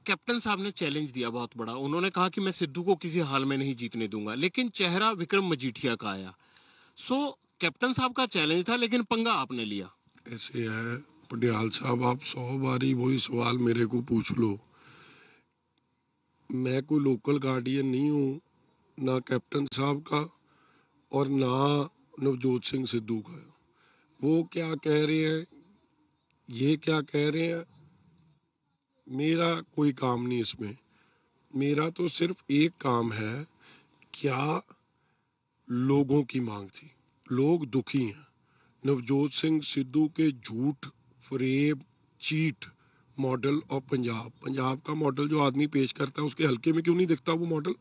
Captain साहब ने challenge दिया बहुत बड़ा। उन्होंने कहा कि मैं सिद्धू को किसी हाल में नहीं जीतने दूंगा, लेकिन चेहरा विक्रम मजीठिया का आया। सो कैप्टन साहब का चैलेंज था, लेकिन पंगा आपने लिया। ऐसे है पटियाल साहब, आप 100 बारी वही सवाल मेरे को पूछ लो। मैं कोई लोकल गार्डियन नहीं हूँ, ना कैप्टन साहब का और ना नवजोत सिंह सिद्धू का। वो क्या कह रहे हैं, ये क्या कह रहे हैं, मेरा कोई काम नहीं इसमें। मेरा तो सिर्फ एक काम है, क्या लोगों की मांग थी, लोग दुखी हैं। नवजोत सिंह सिद्धू के झूठ, फरेब, चीट मॉडल और पंजाब का मॉडल जो आदमी पेश करता है उसके हल्के में क्यों नहीं दिखता वो मॉडल?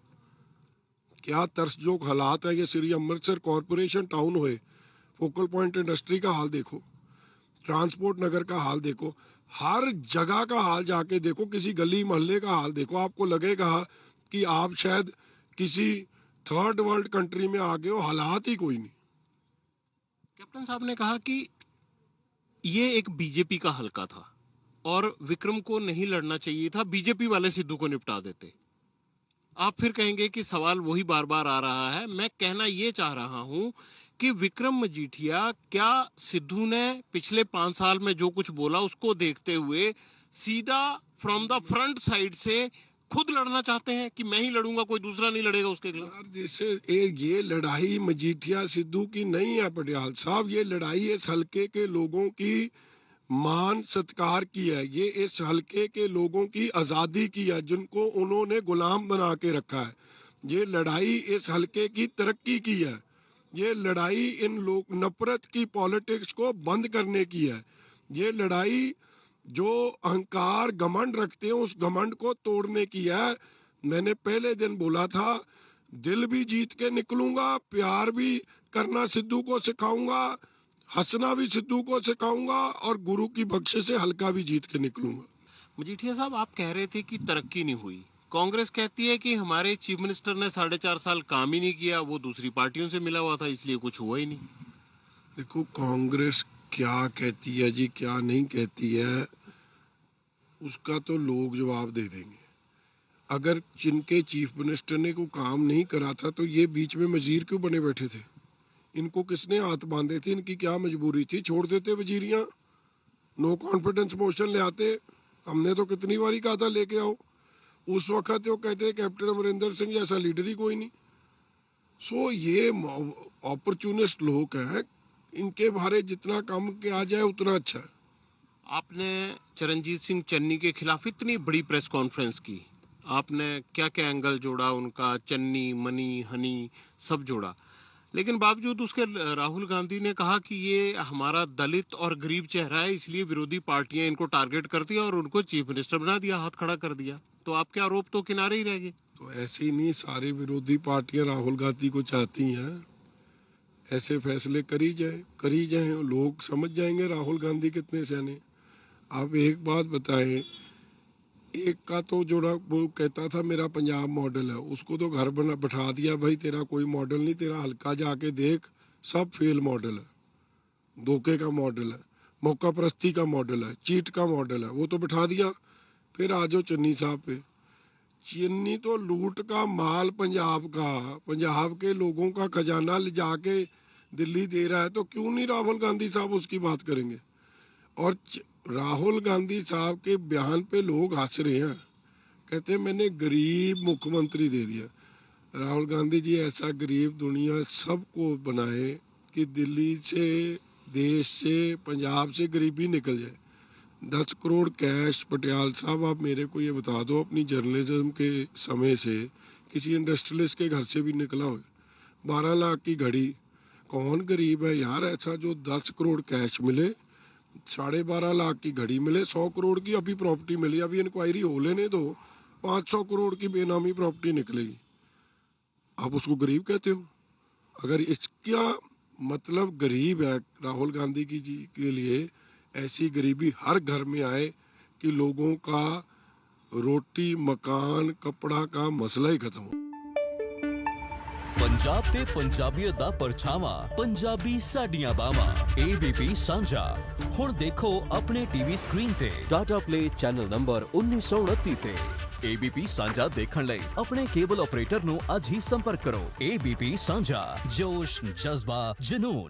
क्या तरसजोग हालात है ये। श्री अमृतसर कॉरपोरेशन टाउन हुए, फोकल पॉइंट इंडस्ट्री का हाल देखो, ट्रांसपोर्ट नगर का हाल देखो, हर जगह का हाल जाके देखो, किसी गली मोहल्ले का हाल देखो, आपको लगेगा कि आप शायद किसी थर्ड वर्ल्ड कंट्री में आ गए हो। हालात ही कोई नहीं। कैप्टन साहब ने कहा कि ये एक बीजेपी का हल्का था और विक्रम को नहीं लड़ना चाहिए था, बीजेपी वाले सिद्धू को निपटा देते। आप फिर कहेंगे कि सवाल वही बार बार आ रहा है। मैं कहना ये चाह रहा हूं कि विक्रम मजीठिया, क्या सिद्धू ने पिछले 5 साल में जो कुछ बोला उसको देखते हुए सीधा फ्रॉम द फ्रंट साइड से खुद लड़ना चाहते हैं कि मैं ही लड़ूंगा, कोई दूसरा नहीं लड़ेगा उसके खिलाफ? यार जैसे ये लड़ाई मजीठिया सिद्धू की नहीं है पटियाल साहब, ये लड़ाई इस हल्के के लोगों की मान सत्कार की है। ये इस हल्के के लोगों की आजादी की है, जिनको उन्होंने गुलाम बना के रखा है। ये लड़ाई इस हल्के की तरक्की की है। ये लड़ाई इन लोग नफरत की पॉलिटिक्स को बंद करने की है। ये लड़ाई जो अहंकार घमंड रखते हैं उस घमंड को तोड़ने की है। मैंने पहले दिन बोला था, दिल भी जीत के निकलूंगा, प्यार भी करना सिद्धू को सिखाऊंगा, हंसना भी सिद्धू को सिखाऊंगा और गुरु की बख्शिश से हल्का भी जीत के निकलूंगा। मजीठिया साहब, आप कह रहे थे कि तरक्की नहीं हुई। कांग्रेस कहती है कि हमारे चीफ मिनिस्टर ने 4.5 साल काम ही नहीं किया, वो दूसरी पार्टियों से मिला हुआ था, इसलिए कुछ हुआ ही नहीं। देखो कांग्रेस क्या कहती है जी, क्या नहीं कहती है, उसका तो लोग जवाब दे देंगे। अगर जिनके चीफ मिनिस्टर ने कोई काम नहीं करा था तो ये बीच में वजीर क्यों बने बैठे थे? इनको किसने हाथ बांधे थे? इनकी क्या मजबूरी थी? छोड़ देते वजीरियां, नो कॉन्फिडेंस मोशन ले आते। हमने तो कितनी बारी कहा था लेके आओ। उस वक्त वो कहते कैप्टन अमरिंदर सिंह जैसा लीडर ही कोई नहीं। सो ये अपॉर्चुनिस्ट लोग हैं, इनके बारे जितना कम किया जाए उतना अच्छा है। आपने चरणजीत सिंह चन्नी के खिलाफ इतनी बड़ी प्रेस कॉन्फ्रेंस की, आपने क्या क्या एंगल जोड़ा उनका, चन्नी, मनी, हनी, सब जोड़ा, लेकिन बावजूद उसके राहुल गांधी ने कहा कि ये हमारा दलित और गरीब चेहरा है, इसलिए विरोधी पार्टियां इनको टारगेट करती है और उनको चीफ मिनिस्टर बना दिया, हाथ खड़ा कर दिया। तो आपके आरोप तो किनारे ही रह गए। तो ऐसे ही नहीं सारी विरोधी पार्टियां राहुल गांधी को चाहती हैं। ऐसे फैसले करी जाए, लोग समझ जाएंगे राहुल गांधी कितने सयाने। आप एक बात बताएं, एक का तो जोड़ा वो कहता था मेरा पंजाब मॉडल है, उसको तो घर बना बैठा दिया, भाई तेरा कोई मॉडल नहीं, तेरा हल्का जाके देख, सब फेल मॉडल है, धोखे का मॉडल है, मौका परस्ती का मॉडल है, चीट का मॉडल है, वो तो बैठा दिया। फिर आ जाओ चन्नी साहब पे। चन्नी तो लूट का माल पंजाब का, पंजाब के लोगों का खजाना ले जाके दिल्ली दे रहा है, तो क्यों नहीं राहुल गांधी साहब उसकी बात करेंगे? और राहुल गांधी साहब के बयान पे लोग हंस रहे हैं, कहते हैं मैंने गरीब मुख्यमंत्री दे दिया। राहुल गांधी जी ऐसा गरीब दुनिया सबको बनाए कि दिल्ली से, देश से, पंजाब से गरीबी निकल जाए। 10 करोड़ कैश पटियाल साहब, आप मेरे को ये बता दो अपनी जर्नलिज्म के समय से किसी इंडस्ट्रियलिस्ट के घर से भी निकला हो? 12 लाख की घड़ी, कौन गरीब है यार ऐसा जो 10 करोड़ कैश मिले, 12.5 लाख की घड़ी मिले, 100 करोड़ की अभी प्रॉपर्टी मिली, अभी इंक्वायरी हो लेने दो, 500 करोड़ की बेनामी प्रॉपर्टी निकलेगी, आप उसको गरीब कहते हो? अगर इसका मतलब गरीब है राहुल गांधी की जी के लिए, ऐसी गरीबी हर घर में आए कि लोगों का रोटी, मकान, कपड़ा का मसला ही खत्म हो। पंजाब ते पंजाबीयत दा परछावां, पंजाबी साडियां बावां। ABP सांझा हुण देखो अपने टीवी स्क्रीन ते टाटा प्ले चैनल नंबर 1929 ते। ABP सांझा देखण लई अपने केबल ऑपरेटर नूं अज ही संपर्क करो। ABP सांझा, जोश, जज्बा, जुनून।